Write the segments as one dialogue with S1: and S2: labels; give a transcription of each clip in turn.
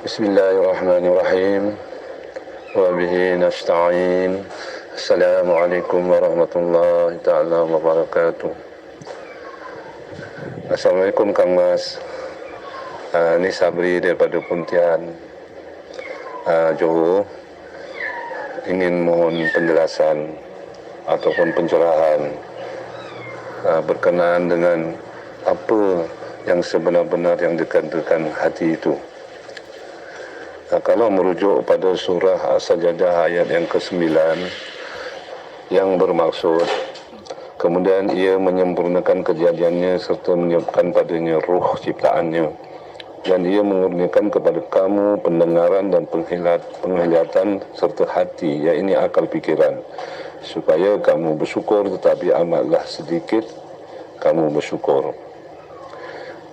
S1: Bismillahirrahmanirrahim. Wa bihi nasta'in. Assalamualaikum warahmatullahi ta'ala wabarakatuh. Assalamualaikum Kang Mas. Ini Sabri daripada Pontian, Johor. Ingin mohon penjelasan ataupun pencerahan berkenaan dengan apa yang sebenar-benar yang dikatakan hati itu. Kalau merujuk pada surah As-Sajdah ayat yang ke-9 yang bermaksud kemudian ia menyempurnakan kejadiannya serta menyiapkan padanya ruh ciptaannya, dan ia mengurniakan kepada kamu pendengaran dan penglihatan serta hati, iaitu akal pikiran, supaya kamu bersyukur, tetapi amatlah sedikit kamu bersyukur.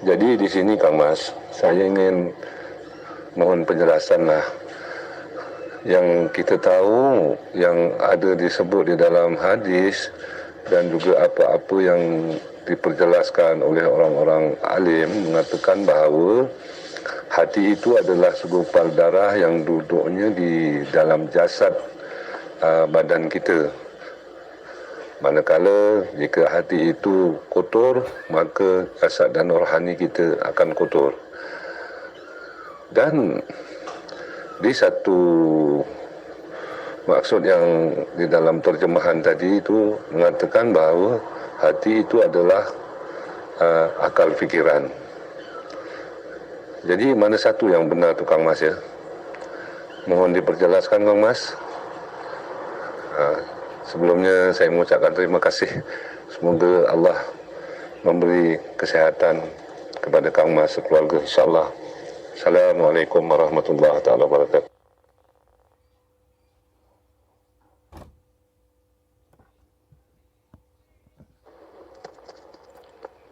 S1: Jadi di sini Kang Mas, saya ingin mohon penjelasan lah. Yang kita tahu yang ada disebut di dalam hadis dan juga apa-apa yang diperjelaskan oleh orang-orang alim mengatakan bahawa hati itu adalah segumpal darah yang duduknya di dalam jasad badan kita. Manakala jika hati itu kotor, maka jasad dan rohani kita akan kotor. Dan di satu maksud yang di dalam terjemahan tadi itu mengatakan bahawa hati itu adalah akal fikiran. Jadi mana satu yang benar tu Kang Mas ya? Mohon diperjelaskan Kang Mas. Sebelumnya saya mengucapkan terima kasih. Semoga Allah memberi kesehatan kepada Kang Mas sekeluarga insya-Allah. Assalamualaikum warahmatullahi wabarakatuh.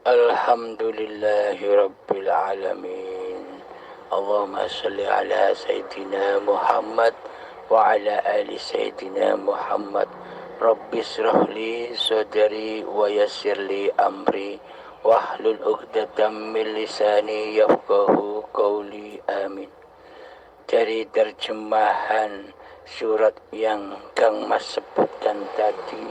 S2: Alhamdulillahi Rabbil Alamin. Allahumma salli ala Sayyidina Muhammad wa ala ali Sayyidina Muhammad. Rabbi syrahli sadri wa yassirli amri wahlul 'uqdatam min lisani yafqahu qawli. Amin. Dari terjemahan surat yang Kang Mas sebutkan tadi,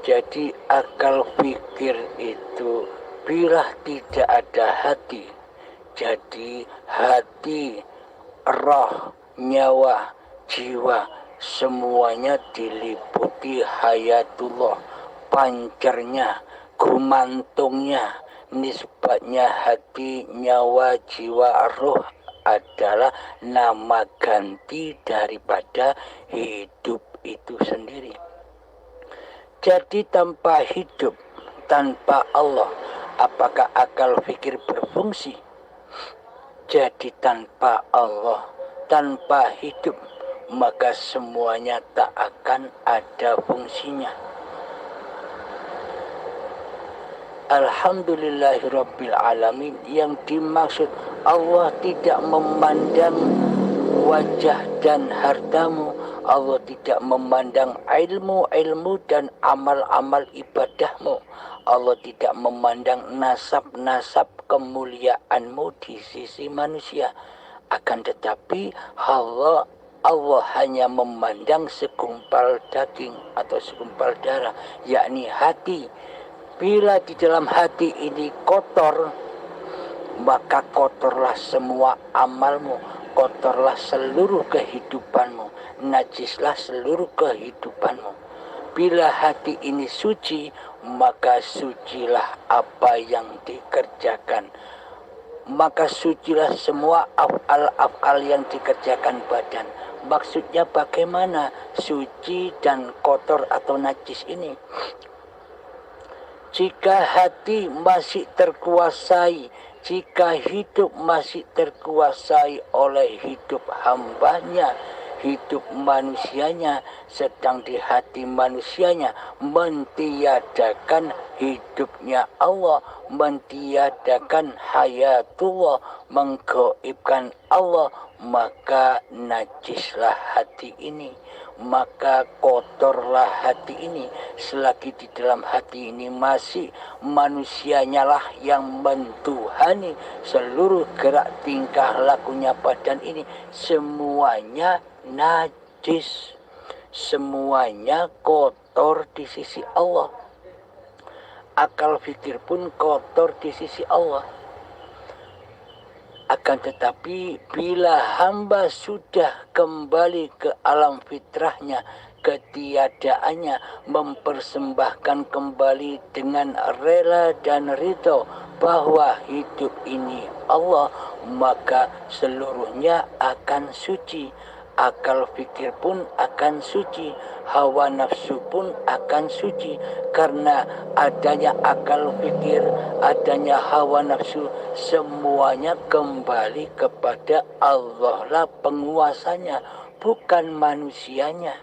S2: jadi akal fikir itu bila tidak ada hati, jadi hati, roh, nyawa, jiwa semuanya diliputi hayatullah, pancarnya, gumantungnya, nisbatnya hati, nyawa, jiwa, roh adalah nama ganti daripada hidup itu sendiri. Jadi tanpa hidup, tanpa Allah, apakah akal fikir berfungsi? Jadi tanpa Allah, tanpa hidup, maka semuanya tak akan ada fungsinya. Alhamdulillahirabbil alamin, yang dimaksud Allah tidak memandang wajah dan hartamu, Allah tidak memandang ilmu dan amal-amal ibadahmu, Allah tidak memandang nasab-nasab kemuliaanmu di sisi manusia. Akan tetapi Allah hanya memandang segumpal daging atau segumpal darah, yakni hati. Bila di dalam hati ini kotor, maka kotorlah semua amalmu, kotorlah seluruh kehidupanmu, najislah seluruh kehidupanmu. Bila hati ini suci, maka sucilah apa yang dikerjakan, maka sucilah semua af'al yang dikerjakan badan. Maksudnya bagaimana suci dan kotor atau najis ini? Jika hati masih terkuasai, jika hidup masih terkuasai oleh hidup hambanya, hidup manusianya, sedang di hati manusianya mentiadakan hidupnya Allah, mentiadakan hayatullah, menggaibkan Allah, maka najislah hati ini, maka kotorlah hati ini. Selagi di dalam hati ini masih manusianya lah yang mentuhani seluruh gerak tingkah lakunya badan ini, semuanya najis, semuanya kotor di sisi Allah. Akal fikir pun kotor di sisi Allah. Akan tetapi bila hamba sudah kembali ke alam fitrahnya, ketiadaannya, mempersembahkan kembali dengan rela dan ridho bahwa hidup ini Allah, maka seluruhnya akan suci. Akal fikir pun akan suci, hawa nafsu pun akan suci. Karena adanya akal fikir, adanya hawa nafsu, semuanya kembali kepada Allah lah penguasanya, bukan manusianya.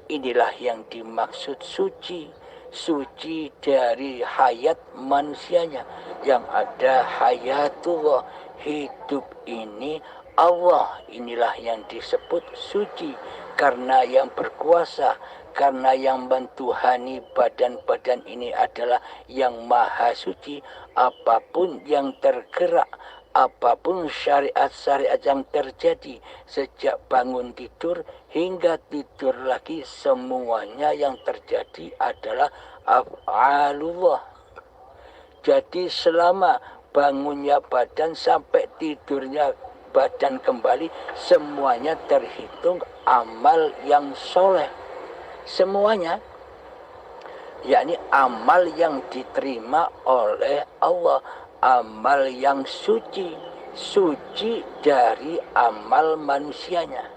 S2: Inilah yang dimaksud suci. Suci dari hayat manusianya. Yang ada hayatullah, hidup ini Allah, inilah yang disebut suci. Karena yang berkuasa, karena yang mentuhani badan-badan ini adalah yang maha suci. Apapun yang tergerak, apapun syariat-syariat yang terjadi sejak bangun tidur hingga tidur lagi, semuanya yang terjadi adalah af'alullah. Jadi selama bangunnya badan sampai tidurnya badan kembali, semuanya terhitung amal yang soleh. Semuanya, yakni amal yang diterima oleh Allah, amal yang suci, suci dari amal manusianya.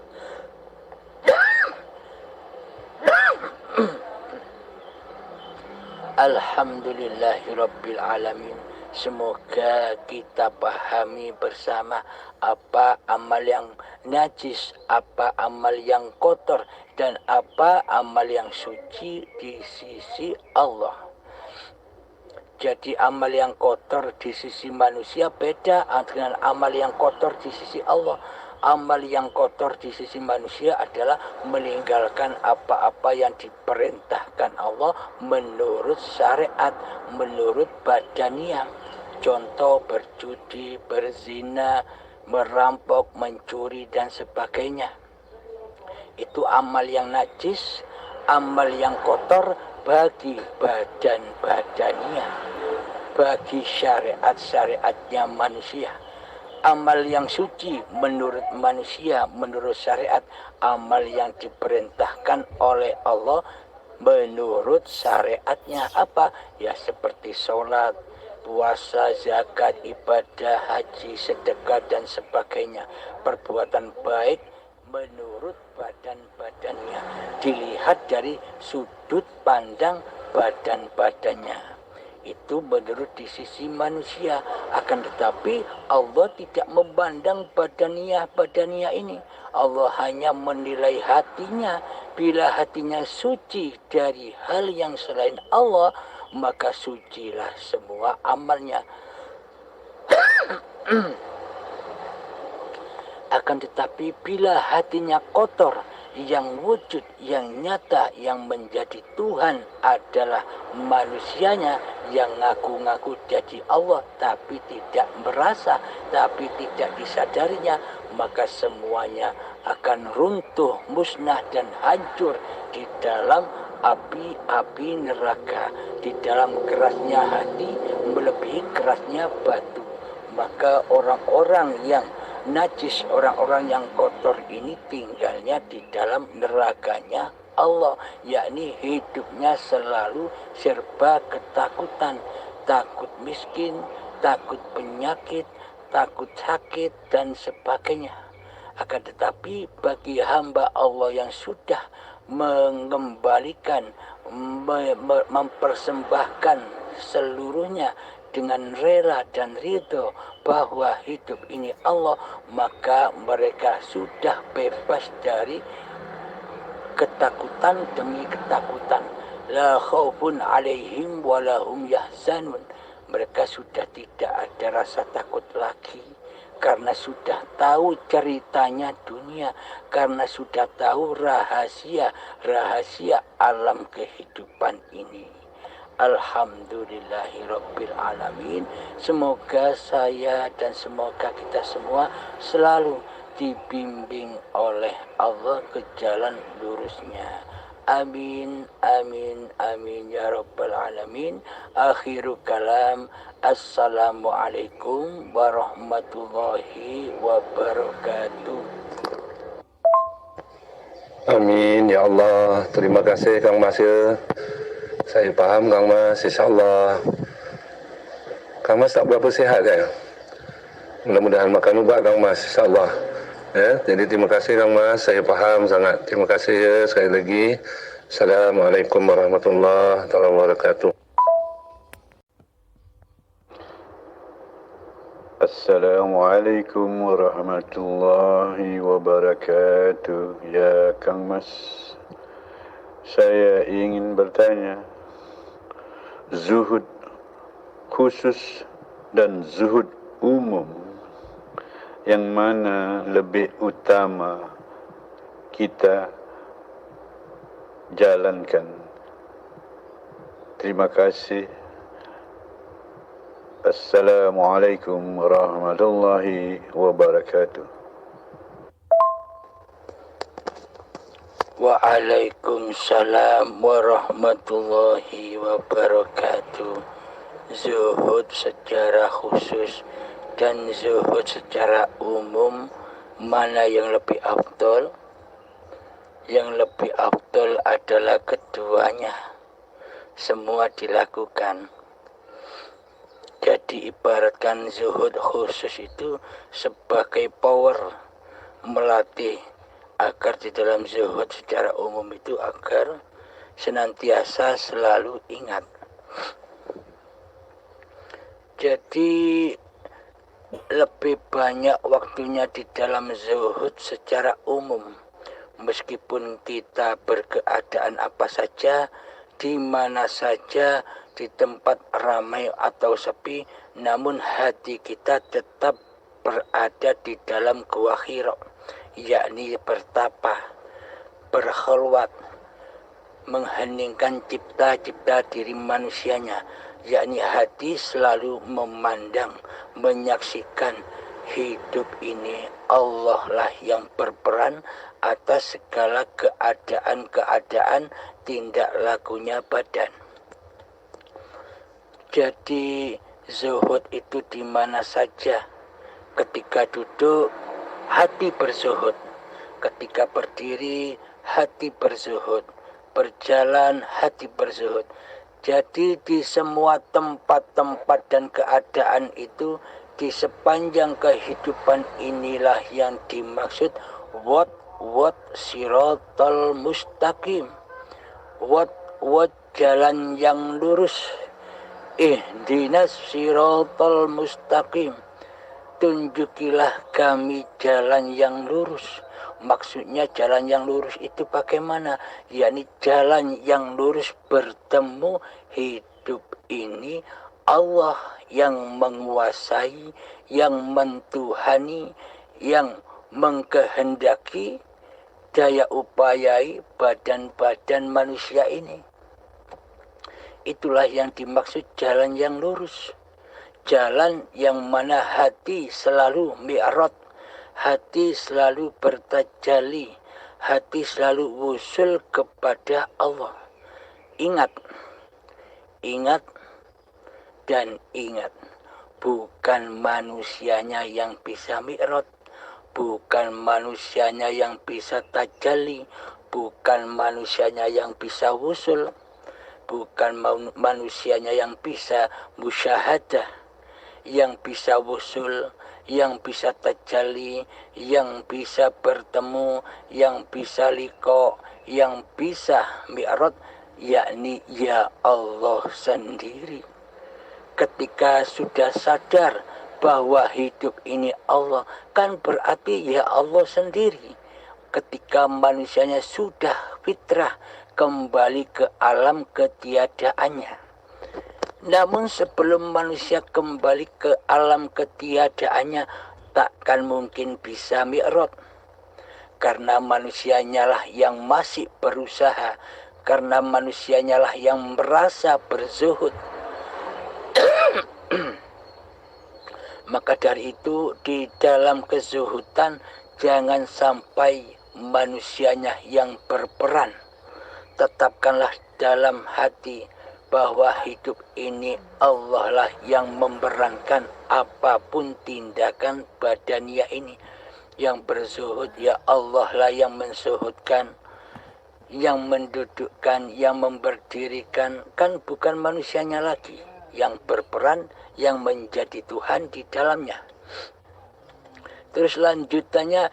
S2: Alhamdulillahirabbil alamin. Semoga kita pahami bersama apa amal yang najis, apa amal yang kotor, dan apa amal yang suci di sisi Allah. Jadi amal yang kotor di sisi manusia beda dengan amal yang kotor di sisi Allah. Amal yang kotor di sisi manusia adalah meninggalkan apa-apa yang diperintahkan Allah menurut syariat, menurut badaniyah. Contoh berjudi, berzina, merampok, mencuri, dan sebagainya. Itu amal yang najis, amal yang kotor bagi badan-badaniyah, bagi syariat-syariatnya manusia. Amal yang suci menurut manusia, menurut syariat, amal yang diperintahkan oleh Allah menurut syariatnya apa? Ya seperti sholat, puasa, zakat, ibadah, haji, sedekah, dan sebagainya. Perbuatan baik menurut badan-badannya, dilihat dari sudut pandang badan-badannya. Itu menurut di sisi manusia. Akan tetapi Allah tidak memandang badaniyah ini. Allah hanya menilai hatinya. Bila hatinya suci dari hal yang selain Allah, maka sucilah semua amalnya. Akan tetapi bila hatinya kotor, yang wujud, yang nyata, yang menjadi Tuhan adalah manusianya, yang ngaku-ngaku jadi Allah tapi tidak merasa, tapi tidak disadarinya, maka semuanya akan runtuh, musnah, dan hancur di dalam api-api neraka. Di dalam kerasnya hati melebihi kerasnya batu. Maka orang-orang yang najis, orang-orang yang kotor ini tinggalnya di dalam nerakanya Allah, yakni hidupnya selalu serba ketakutan, takut miskin, takut penyakit, takut sakit, dan sebagainya. Akan tetapi bagi hamba Allah yang sudah mengembalikan, mempersembahkan seluruhnya dengan rela dan ridho bahwa hidup ini Allah, maka mereka sudah bebas dari ketakutan demi ketakutan, la khaufun alaihim walahum yahzanun. Mereka sudah tidak ada rasa takut lagi karena sudah tahu ceritanya dunia, karena sudah tahu rahasia alam kehidupan ini. Alhamdulillahirabbil alamin. Semoga saya dan semoga kita semua selalu dibimbing oleh Allah ke jalan lurusnya. Amin, amin, amin ya rabbal alamin. Akhiru kalam. Assalamualaikum warahmatullahi wabarakatuh.
S1: Amin ya Allah. Terima kasih Kang Mas ya. Saya paham Kang Mas, insyaAllah. Kang Mas tak berapa sehat kan? Mudah-mudahan makan ubat Kang Mas, insyaAllah. Ya, jadi terima kasih Kang Mas, saya paham sangat. Terima kasih ya sekali lagi. Assalamualaikum warahmatullahi wabarakatuh.
S3: Assalamualaikum warahmatullahi wabarakatuh. Ya Kang Mas, saya ingin bertanya, zuhud khusus dan zuhud umum, yang mana lebih utama kita jalankan? Terima kasih. Assalamualaikum warahmatullahi wabarakatuh.
S2: Waalaikumsalam warahmatullahi wabarakatuh. Zuhud secara khusus dan zuhud secara umum, mana yang lebih afdol? Yang lebih afdol adalah keduanya. Semua dilakukan. Jadi ibaratkan zuhud khusus itu sebagai power melatih agar di dalam zuhud secara umum itu agar senantiasa selalu ingat. Jadi lebih banyak waktunya di dalam zuhud secara umum. Meskipun kita berkeadaan apa saja, di mana saja, di tempat ramai atau sepi, namun hati kita tetap berada di dalam gua Hira, yakni bertapa, berkhulwat, mengheningkan cipta-cipta diri manusianya, yakni hati selalu memandang, menyaksikan hidup ini Allah lah yang berperan atas segala keadaan-keadaan tindak lakunya badan. Jadi zuhud itu di mana saja. Ketika duduk, hati berzuhud. Ketika berdiri, hati berzuhud. Berjalan, hati berzuhud. Jadi di semua tempat-tempat dan keadaan itu, di sepanjang kehidupan inilah yang dimaksud wat siratal mustaqim. Wat jalan yang lurus. Ihdinas siratal mustaqim. Tunjukilah kami jalan yang lurus. Maksudnya jalan yang lurus itu bagaimana? Yakni jalan yang lurus bertemu hidup ini Allah yang menguasai, yang mentuhani, yang mengkehendaki daya upayai badan-badan manusia ini. Itulah yang dimaksud jalan yang lurus. Jalan yang mana hati selalu mi'rad, hati selalu bertajalli, hati selalu wusul kepada Allah. Ingat, ingat, dan ingat. Bukan manusianya yang bisa mi'rad, bukan manusianya yang bisa tajalli, bukan manusianya yang bisa wusul, bukan manusianya yang bisa musyahadah, yang bisa wusul, yang bisa tajalli, yang bisa bertemu, yang bisa liqa, yang bisa mi'rad, yakni ya Allah sendiri. Ketika sudah sadar bahwa hidup ini Allah, kan berarti ya Allah sendiri. Ketika manusianya sudah fitrah kembali ke alam ketiadaannya. Namun sebelum manusia kembali ke alam ketiadaannya, takkan mungkin bisa mi'raj. Karena manusianya lah yang masih berusaha, karena manusianya lah yang merasa berzuhud. Maka dari itu di dalam kezuhudan jangan sampai manusianya yang berperan. Tetapkanlah dalam hati bahwa hidup ini Allah lah yang memberankan apapun tindakan badania ini. Yang berzuhud ya Allah lah yang menzuhudkan, yang mendudukkan, yang memberdirikan, kan bukan manusianya lagi yang berperan, yang menjadi Tuhan di dalamnya. Terus lanjutannya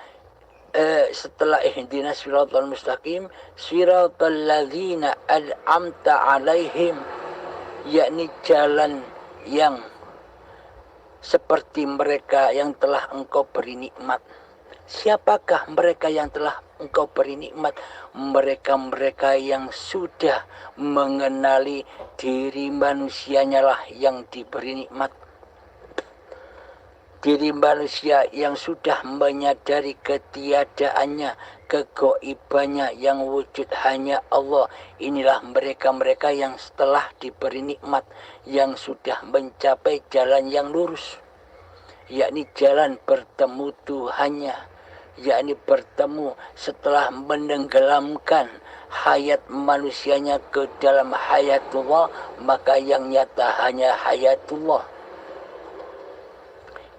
S2: setelah ihdinas siratal mustaqim, siratal ladzina an'amta alaihim, yakni jalan yang seperti mereka yang telah engkau beri nikmat. Siapakah mereka yang telah engkau beri nikmat? Mereka-mereka yang sudah mengenali diri manusianya lah yang diberi nikmat. Diri manusia yang sudah menyadari ketiadaannya, kegoibannya, yang wujud hanya Allah. Inilah mereka-mereka yang setelah diberi nikmat, yang sudah mencapai jalan yang lurus, yakni jalan bertemu Tuhannya, yakni bertemu setelah menenggelamkan hayat manusianya ke dalam hayatullah, maka yang nyata hanya hayatullah.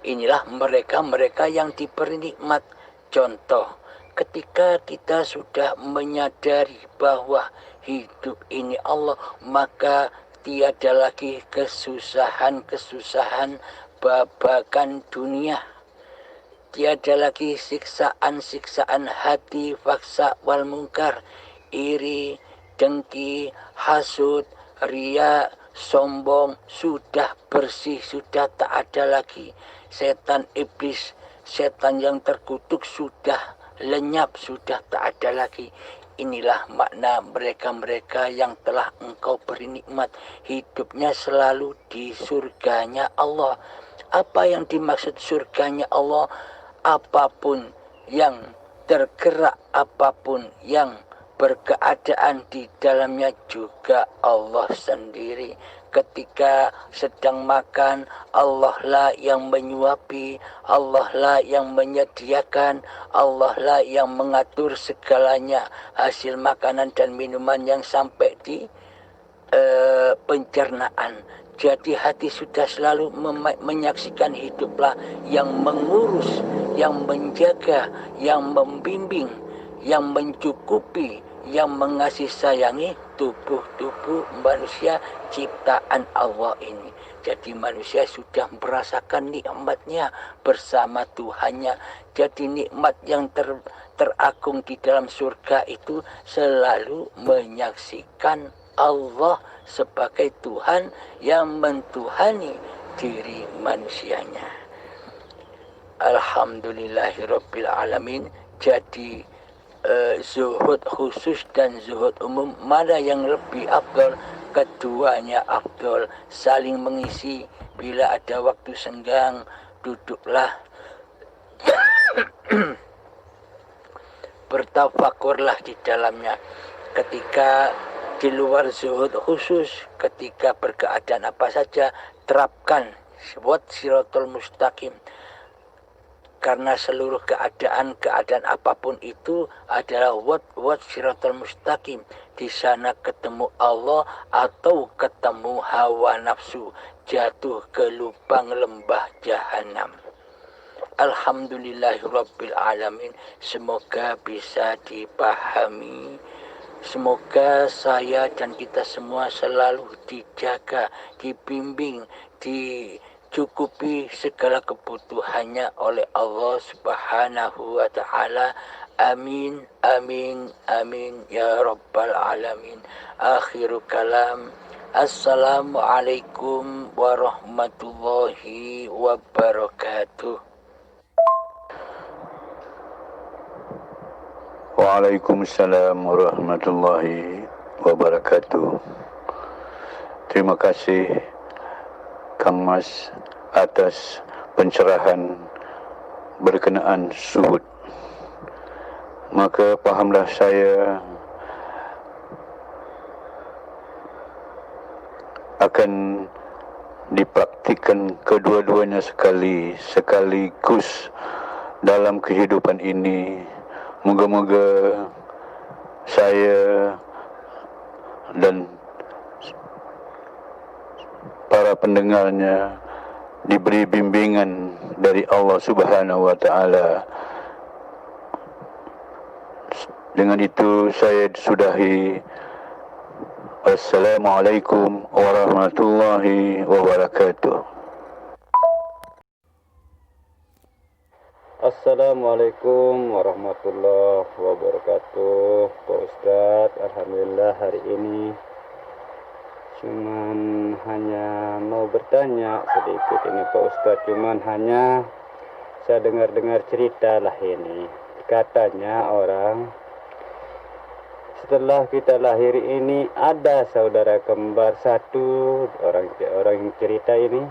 S2: Inilah mereka-mereka yang diberi nikmat. Contoh, ketika kita sudah menyadari bahwa hidup ini Allah, maka tiada lagi kesusahan-kesusahan babakan dunia. Tiada lagi siksaan-siksaan hati, faksa wal mungkar, iri, dengki, hasud, ria, sombong, sudah bersih, sudah tak ada lagi. Setan iblis, setan yang terkutuk sudah lenyap, sudah tak ada lagi. Inilah makna mereka-mereka yang telah engkau beri nikmat. Hidupnya selalu di surganya Allah. Apa yang dimaksud surganya Allah? Apapun yang tergerak, apapun yang berkeadaan di dalamnya juga Allah sendiri. Ketika sedang makan, Allah lah yang menyuapi, Allah lah yang menyediakan, Allah lah yang mengatur segalanya, hasil makanan dan minuman yang sampai di pencernaan. Jadi hati sudah selalu menyaksikan hiduplah yang mengurus, yang menjaga, yang membimbing, yang mencukupi, yang mengasih sayangi tubuh-tubuh manusia ciptaan Allah ini. Jadi manusia sudah merasakan nikmatnya bersama Tuhannya. Jadi nikmat yang teragung di dalam surga itu selalu menyaksikan Allah sebagai Tuhan yang mentuhani diri manusianya. Alhamdulillahirabbil alamin. Jadi zuhud khusus dan zuhud umum, mana yang lebih afdal? Keduanya afdal, saling mengisi. Bila ada waktu senggang, duduklah bertafakurlah di dalamnya. Ketika di luar zuhud khusus, ketika berkeadaan apa saja, terapkan siratal mustaqim. Karena seluruh keadaan apapun itu adalah wat siratal mustaqim. Di sana ketemu Allah atau ketemu hawa nafsu, jatuh ke lubang lembah jahanam. Alhamdulillahirabbil alamin. Semoga bisa dipahami. Semoga saya dan kita semua selalu dijaga, dibimbing, dicukupi segala kebutuhannya oleh Allah Subhanahu wa ta'ala. Amin, amin, amin, ya Rabbal alamin. Akhiru kalam. Assalamualaikum warahmatullahi wabarakatuh.
S3: Waalaikumsalam warahmatullahi wabarakatuh. Terima kasih Kang Mas atas pencerahan berkenaan suhud. Maka pahamlah saya akan dipraktikkan kedua-duanya sekaligus dalam kehidupan ini. Moga-moga saya dan para pendengarnya diberi bimbingan dari Allah Subhanahu wa taala. Dengan itu saya sudahi. Assalamualaikum warahmatullahi wabarakatuh.
S4: Assalamualaikum warahmatullahi wabarakatuh. Pak Ustadz, alhamdulillah hari ini cuman hanya mau bertanya sedikit ini Pak Ustadz, cuman hanya saya dengar cerita lah ini. Katanya orang setelah kita lahir ini ada saudara kembar satu, orang yang cerita ini.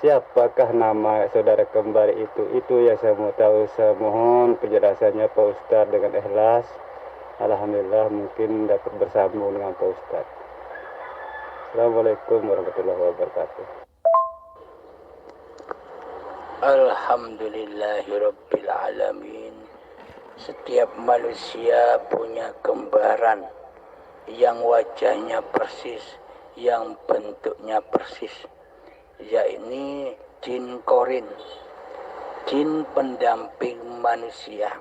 S4: Siapakah nama saudara kembar itu? Itu yang saya mau tahu. Saya mohon penjelasannya Pak Ustadz dengan ikhlas. Alhamdulillah mungkin dapat bersambung dengan Pak Ustadz. Assalamualaikum warahmatullahi wabarakatuh.
S2: Alhamdulillahirabbil alamin. Setiap manusia punya kembaran yang wajahnya persis, yang bentuknya persis, yakni jin korin, jin pendamping manusia.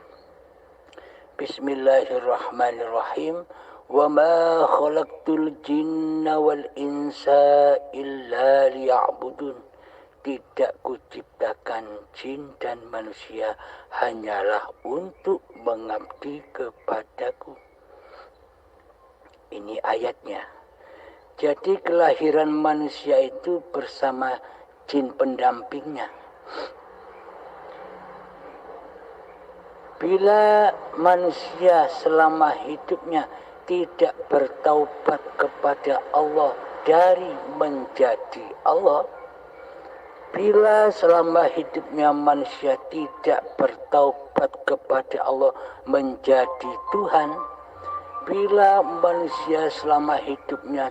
S2: Bismillahirrahmanirrahim. Wa ma khalaqtul jinna wal insa illa liya'budun. Tidak kuciptakan jin dan manusia hanyalah untuk mengabdi kepadaku. Ini ayatnya. Jadi kelahiran manusia itu bersama jin pendampingnya. Bila manusia selama hidupnya tidak bertaubat kepada Allah dari menjadi Allah, bila selama hidupnya manusia tidak bertaubat kepada Allah menjadi Tuhan, bila manusia selama hidupnya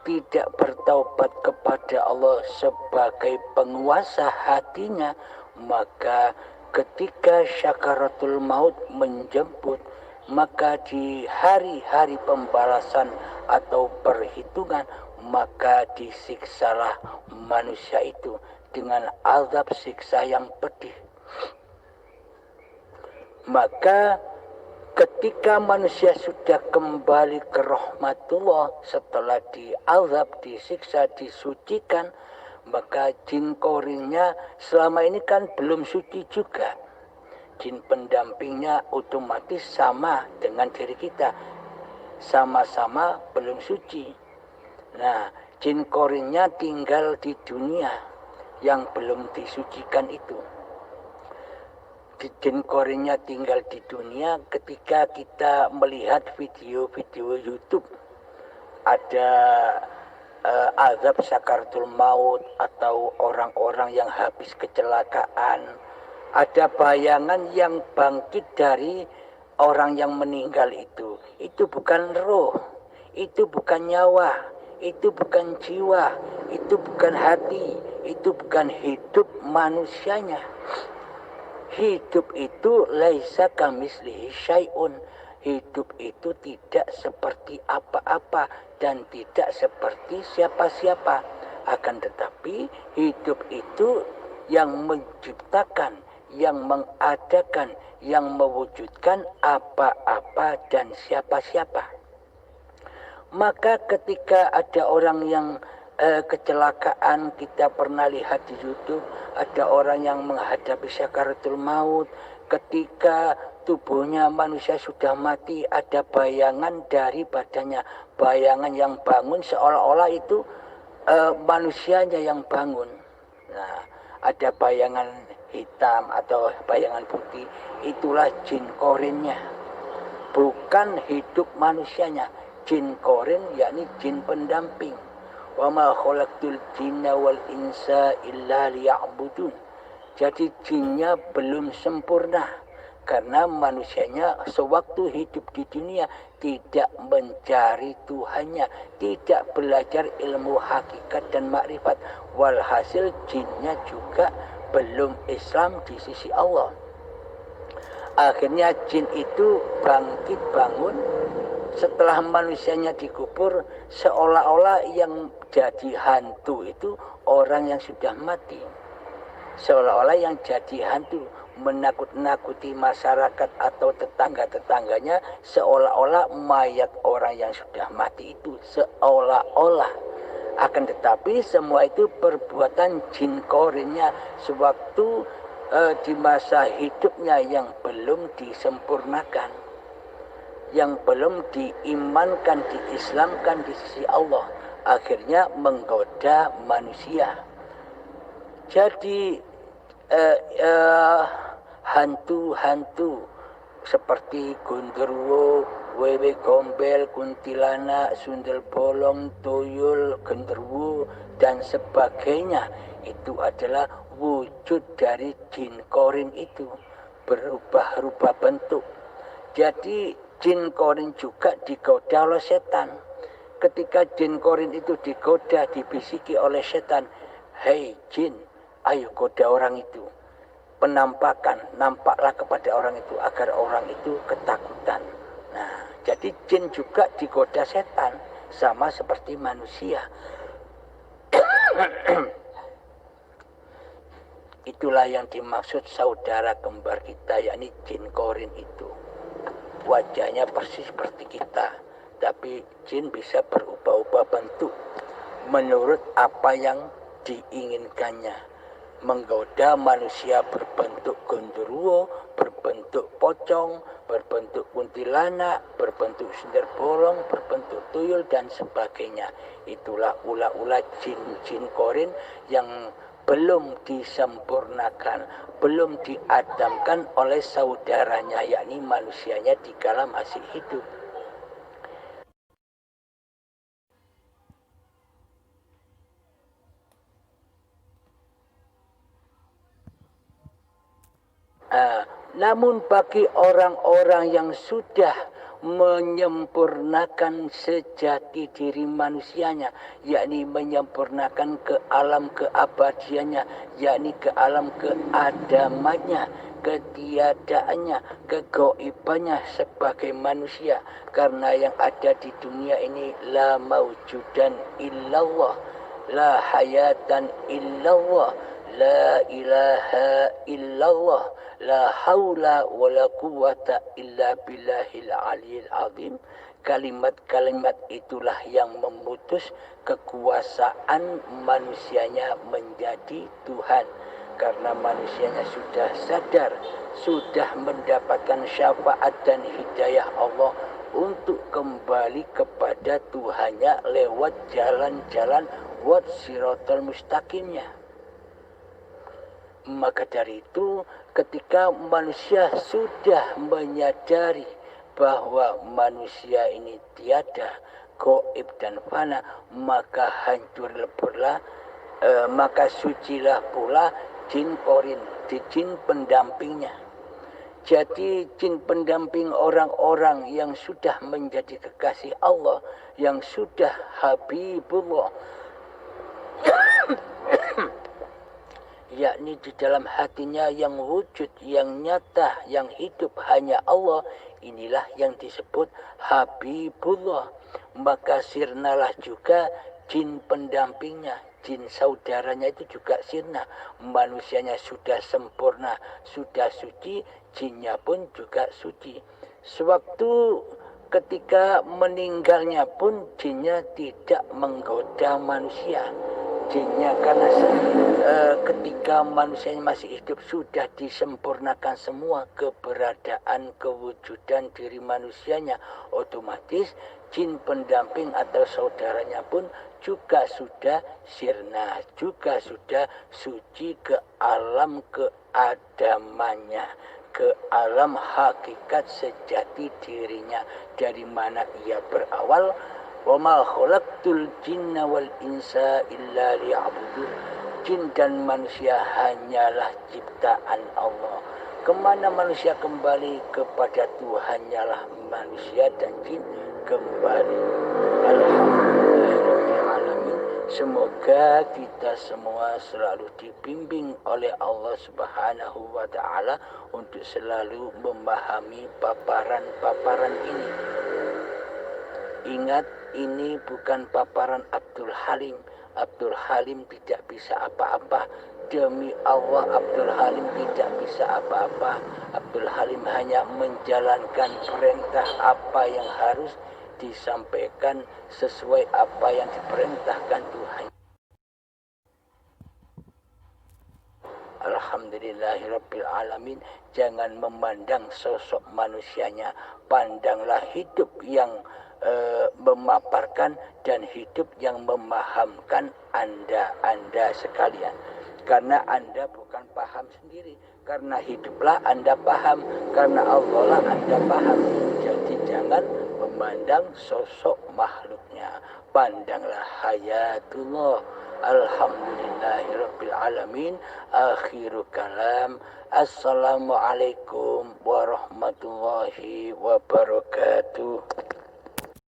S2: tidak bertaubat kepada Allah sebagai penguasa hatinya, maka ketika syakaratul maut menjemput, maka di hari-hari pembalasan atau perhitungan, maka disiksalah manusia itu dengan azab siksa yang pedih. Maka ketika manusia sudah kembali ke rahmatullah setelah diazab, disiksa, disucikan, maka jin korinnya selama ini kan belum suci juga. Jin pendampingnya otomatis sama dengan diri kita, sama-sama belum suci. Nah, jin korinnya tinggal di dunia yang belum disucikan itu. Jin korinnya tinggal di dunia ketika kita melihat video-video YouTube. Ada azab sakaratul maut atau orang-orang yang habis kecelakaan. Ada bayangan yang bangkit dari orang yang meninggal itu. Itu bukan roh, itu bukan nyawa, itu bukan jiwa, itu bukan hati, itu bukan hidup manusianya. Hidup itu laisa kamislihi syai'un. Hidup itu tidak seperti apa-apa dan tidak seperti siapa-siapa. Akan tetapi hidup itu yang menciptakan, yang mengadakan, yang mewujudkan apa-apa dan siapa-siapa. Maka ketika ada orang yang kecelakaan, kita pernah lihat di YouTube, ada orang yang menghadapi sakaratul maut, ketika tubuhnya manusia sudah mati, ada bayangan dari badannya, bayangan yang bangun seolah-olah itu manusianya yang bangun. Nah, ada bayangan hitam atau bayangan putih, itulah jin korinnya, bukan hidup manusianya. jin korin, yakni jin pendamping. Wa ma khalaqtul jinna wal insa illa liya'budun. Jadi jinnya belum sempurna karena manusianya sewaktu hidup di dunia tidak mencari Tuhannya, tidak belajar ilmu hakikat dan makrifat. Walhasil jinnya juga belum Islam di sisi Allah. Akhirnya jin itu bangkit bangun setelah manusianya dikubur, seolah-olah yang jadi hantu itu orang yang sudah mati. Seolah-olah yang jadi hantu menakut-nakuti masyarakat atau tetangga-tetangganya, seolah-olah mayat orang yang sudah mati itu, seolah-olah. Akan tetapi semua itu perbuatan jin korinnya sewaktu di masa hidupnya yang belum disempurnakan, yang belum diimankan, diislamkan di sisi Allah, akhirnya menggoda manusia. Jadi hantu-hantu seperti Gundurwo, Wewe Gombel, Kuntilanak, Sundel Bolong, Tuyul, Genderuwo, dan sebagainya itu adalah wujud dari jin korin itu, berubah-ubah bentuk. Jadi jin korin juga digoda oleh setan. Ketika jin korin itu digoda, dibisiki oleh setan, "Hei jin, ayo goda orang itu. Penampakan, nampaklah kepada orang itu agar orang itu ketakutan." Nah, jadi jin juga digoda setan, sama seperti manusia. Itulah yang dimaksud saudara kembar kita, yakni jin korin itu. Wajahnya persis seperti kita, tapi jin bisa berubah-ubah bentuk menurut apa yang diinginkannya. Menggoda manusia berbentuk genderuwo, berbentuk pocong, berbentuk kuntilanak, berbentuk sender bolong, berbentuk tuyul, dan sebagainya. Itulah ula-ula jin-jin korin yang belum disempurnakan, belum diadamkan oleh saudaranya, yakni manusianya dikala masih hidup. Namun bagi orang-orang yang sudah menyempurnakan sejati diri manusianya, yakni menyempurnakan ke alam keabadiannya, yakni ke alam keadamannya, ketiadaannya, kegoibannya sebagai manusia. Karena yang ada di dunia ini la maujudan illallah, la hayatan illallah, la ilaha illallah, la haula wa la quwata illa billahil aliyil azim. Kalimat-kalimat itulah yang memutus kekuasaan manusianya menjadi Tuhan. Karena manusianya sudah sadar, sudah mendapatkan syafaat dan hidayah Allah untuk kembali kepada Tuhannya lewat jalan-jalan wat siratal mustaqimnya. Maka dari itu, ketika manusia sudah menyadari bahwa manusia ini tiada, gaib dan fana, maka hancur leburlah, maka sucilah pula jin korin, jin pendampingnya. Jadi jin pendamping orang-orang yang sudah menjadi kekasih Allah, yang sudah Habibullah, yakni di dalam hatinya yang wujud, yang nyata, yang hidup hanya Allah, inilah yang disebut Habibullah. Maka sirnalah juga jin pendampingnya, jin saudaranya itu juga sirna. Manusianya sudah sempurna, sudah suci, jinnya pun juga suci. Sewaktu ketika meninggalnya pun jinnya tidak menggoda manusia. Jinnya karena ketika manusianya masih hidup sudah disempurnakan semua keberadaan, kewujudan diri manusianya, otomatis jin pendamping atau saudaranya pun juga sudah sirna, juga sudah suci ke alam keadamannya. ke alam hakikat sejati dirinya, dari mana ia berawal. Wa ma khalaqtul jinna wal insa illa liya'budun. Jin dan manusia hanyalah ciptaan Allah. Kemana manusia kembali? Kepada Tuhannya lah manusia dan jin kembali. Alhamdulillahirrahmanirrahim. Semoga kita semua selalu dibimbing oleh Allah Subhanahu wa Ta'ala untuk selalu memahami paparan-paparan ini. Ingat, ini bukan paparan Abdul Halim. Abdul Halim tidak bisa apa-apa. Demi Allah, Abdul Halim tidak bisa apa-apa. Abdul Halim hanya menjalankan perintah apa yang harus disampaikan sesuai apa yang diperintahkan Tuhan. Alhamdulillahirabbil alamin. Jangan memandang sosok manusianya, pandanglah hidup yang memaparkan dan hidup yang memahamkan Anda sekalian. Karena Anda bukan paham sendiri, karena hiduplah Anda paham, karena Allah lah Anda paham. Jadi jangan memandang sosok makhluknya, pandanglah hayatullah. Alhamdulillahirabbil alamin. Akhiru kalam. Assalamualaikum warahmatullahi wabarakatuh.